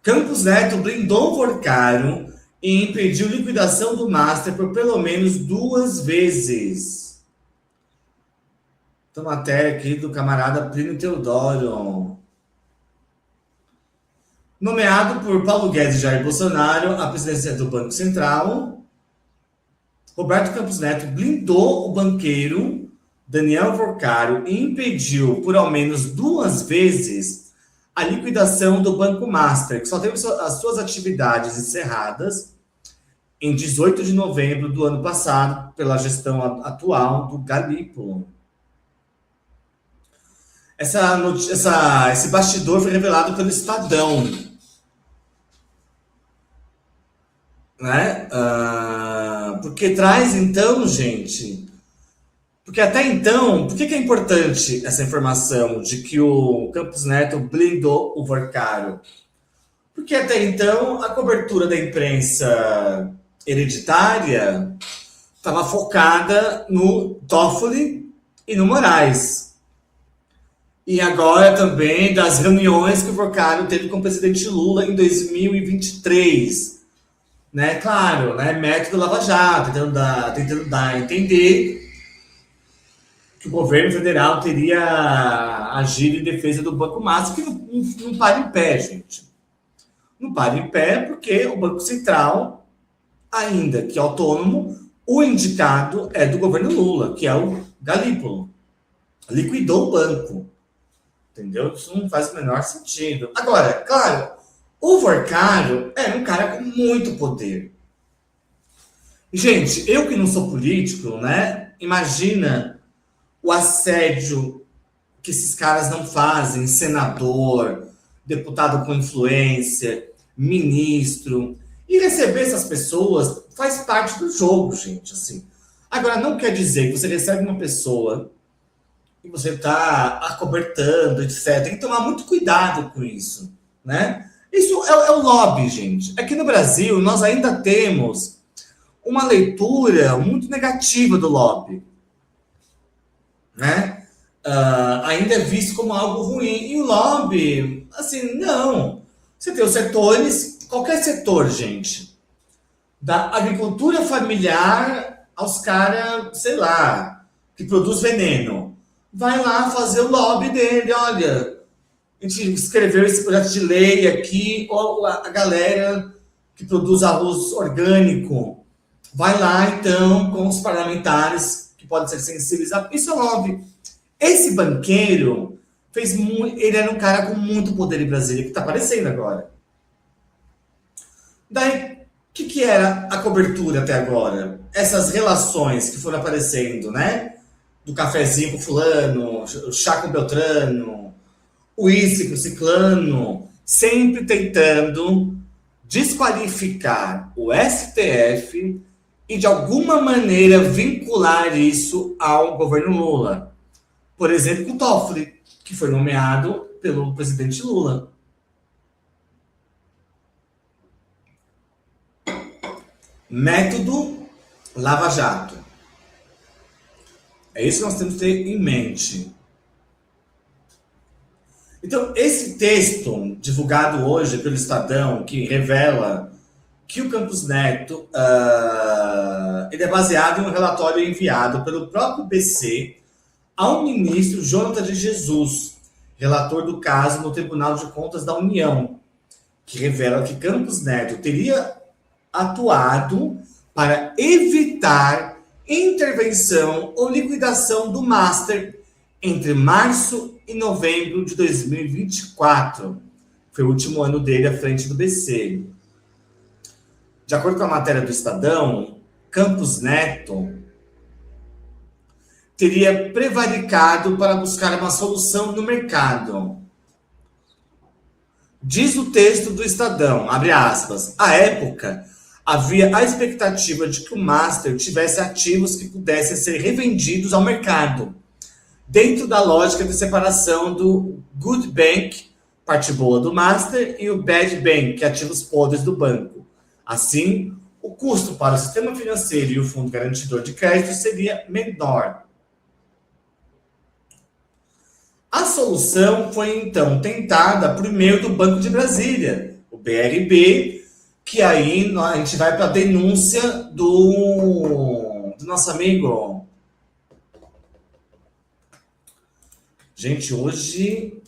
Campos Neto blindou o Workário e impediu liquidação do Master por pelo menos 2 vezes. Então, matéria aqui do camarada Plínio Teodoro. Nomeado por Paulo Guedes e Jair Bolsonaro à presidência do Banco Central, Roberto Campos Neto blindou o banqueiro Daniel Workário e impediu por ao menos 2 vezes a liquidação do Banco Master, que só teve as suas atividades encerradas em 18 de novembro do ano passado pela gestão atual do Galípolo. Esse bastidor foi revelado pelo Estadão. Né? Porque traz, então, gente... Porque até então, por que é importante essa informação de que o Campos Neto blindou o Workário? Porque até então, a cobertura da imprensa hereditária estava focada no Toffoli e no Moraes. E agora também das reuniões que o Workário teve com o presidente Lula em 2023. Né? Claro, né? Método Lava Jato, tentando dar a entender que o governo federal teria agido em defesa do Banco Master, que não para em pé, gente. Não para em pé porque o Banco Central, ainda que autônomo, o indicado é do governo Lula, que é o Galípolo. Liquidou o banco. Entendeu? Isso não faz o menor sentido. Agora, claro, o Workário é um cara com muito poder. Gente, eu que não sou político, né? Imagina o assédio que esses caras não fazem, senador, deputado com influência, ministro. E receber essas pessoas faz parte do jogo, gente, assim. Agora, não quer dizer que você recebe uma pessoa e você está acobertando, etc. Tem que tomar muito cuidado com isso, né? Isso é o lobby, gente. Aqui no Brasil, nós ainda temos uma leitura muito negativa do lobby. Né? Ainda é visto como algo ruim. E o lobby, assim, não. Você tem os setores, qualquer setor, gente. Da agricultura familiar aos caras, sei lá, que produz veneno. Vai lá fazer o lobby dele, olha. A gente escreveu esse projeto de lei aqui, ou a galera que produz arroz orgânico. Vai lá, então, com os parlamentares que podem ser sensibilizados. Isso é lobby. Esse banqueiro ele era um cara com muito poder em Brasília, que está aparecendo agora. Daí, o que era a cobertura até agora? Essas relações que foram aparecendo, né? Do cafezinho com fulano, o chá com Beltrano, o uísque com ciclano, sempre tentando desqualificar o STF e, de alguma maneira, vincular isso ao governo Lula. Por exemplo, com o Toffoli, que foi nomeado pelo presidente Lula. Método Lava Jato. É isso que nós temos que ter em mente. Então, esse texto divulgado hoje pelo Estadão, que revela que o Campos Neto ele é baseado em um relatório enviado pelo próprio BC ao ministro Jonathan de Jesus, relator do caso no Tribunal de Contas da União, que revela que Campos Neto teria atuado para evitar intervenção ou liquidação do Master entre março e novembro de 2024. Foi o último ano dele à frente do BC. De acordo com a matéria do Estadão, Campos Neto teria prevaricado para buscar uma solução no mercado. Diz o texto do Estadão, abre aspas, à época, havia a expectativa de que o Master tivesse ativos que pudessem ser revendidos ao mercado, dentro da lógica de separação do Good Bank, parte boa do Master, e o Bad Bank, ativos podres do banco. Assim, o custo para o sistema financeiro e o fundo garantidor de crédito seria menor. A solução foi, então, tentada por meio do Banco de Brasília, o BRB, que aí a gente vai para a denúncia do nosso amigo. Gente, hoje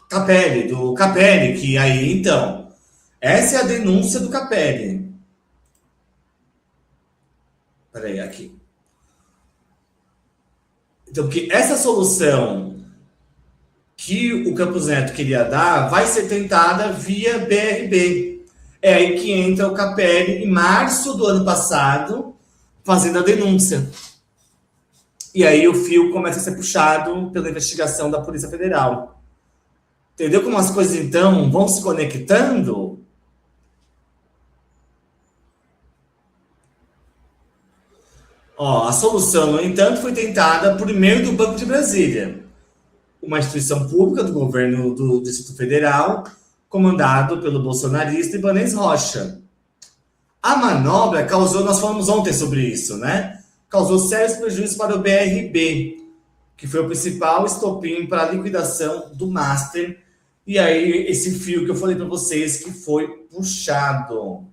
Capelli, do Capelli, que aí, então, essa é a denúncia do Capelli. Peraí, aqui. Então, porque essa solução que o Campos Neto queria dar vai ser tentada via BRB. É aí que entra o Capelli, em março do ano passado, fazendo a denúncia. E aí o fio começa a ser puxado pela investigação da Polícia Federal. Entendeu como as coisas, então, vão se conectando? Ó, a solução, no entanto, foi tentada por meio do Banco de Brasília, uma instituição pública do governo do Distrito Federal, comandado pelo bolsonarista Ibanez Rocha. A manobra causou, nós falamos ontem sobre isso, né? Causou sérios prejuízos para o BRB, que foi o principal estopim para a liquidação do Master. E aí, esse fio que eu falei para vocês que foi puxado.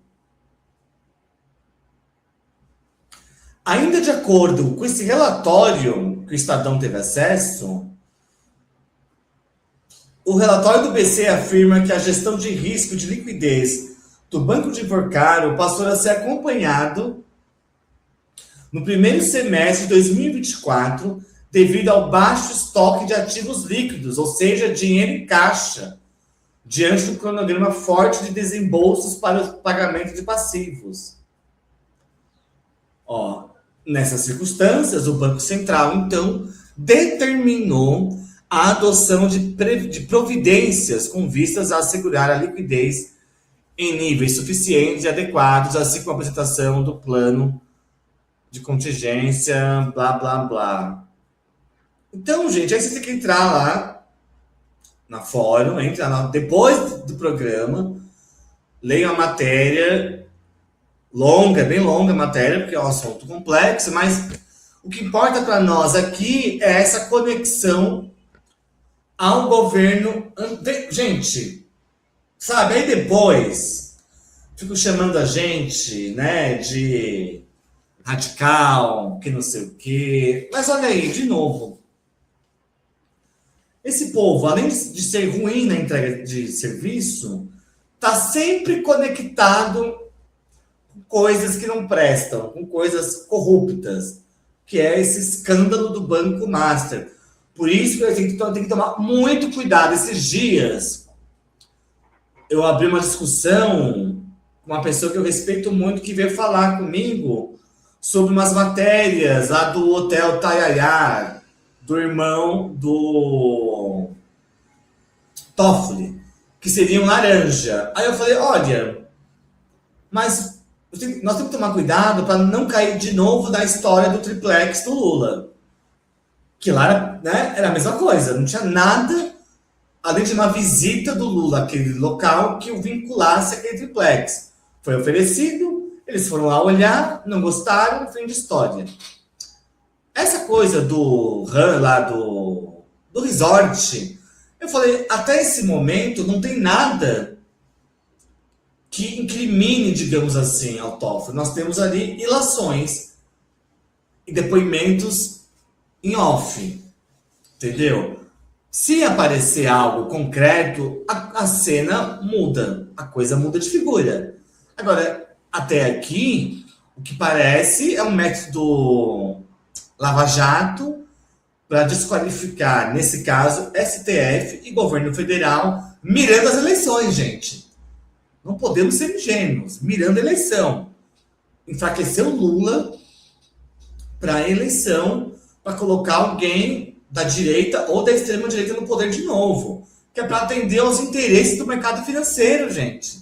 Ainda de acordo com esse relatório que o Estadão teve acesso, o relatório do BC afirma que a gestão de risco de liquidez do Banco de Porcaro passou a ser acompanhado no primeiro semestre de 2024 devido ao baixo estoque de ativos líquidos, ou seja, dinheiro em caixa, diante do cronograma forte de desembolsos para o pagamento de passivos. Ó, nessas circunstâncias, o Banco Central, então, determinou a adoção de providências com vistas a assegurar a liquidez em níveis suficientes e adequados, assim como a apresentação do plano de contingência, blá, blá, blá. Então, gente, aí você tem que entrar lá na fórum, entra lá, depois do programa, leia a matéria longa, bem longa a matéria, porque é um assunto complexo, mas o que importa para nós aqui é essa conexão ao governo. Gente, sabe, aí depois fico chamando a gente, né, de radical, que não sei o quê. Mas olha aí, de novo. Esse povo, além de ser ruim na entrega de serviço, tá sempre conectado com coisas que não prestam, com coisas corruptas, que é esse escândalo do Banco Master. Por isso que a gente tem que tomar muito cuidado. Esses dias, eu abri uma discussão com uma pessoa que eu respeito muito, que veio falar comigo sobre umas matérias lá do Hotel Tayayá, do irmão do Toffoli, que seriam laranja. Aí eu falei, olha, mas nós temos que tomar cuidado para não cair de novo na história do triplex do Lula. Que lá, né, era a mesma coisa, não tinha nada, além de uma visita do Lula àquele local, que o vinculasse àquele triplex. Foi oferecido, eles foram lá olhar, não gostaram, fim de história. Essa coisa do lá do resort, eu falei, até esse momento não tem nada que incrimine, digamos assim, ao Toffoli. Nós temos ali ilações e depoimentos em off, entendeu? Se aparecer algo concreto, a cena muda, a coisa muda de figura. Agora, até aqui, o que parece é um método Lava Jato para desqualificar, nesse caso, STF e governo federal, mirando as eleições, gente. Não podemos ser ingênuos, mirando a eleição. Enfraquecer o Lula para a eleição, para colocar alguém da direita ou da extrema-direita no poder de novo, que é para atender aos interesses do mercado financeiro, gente.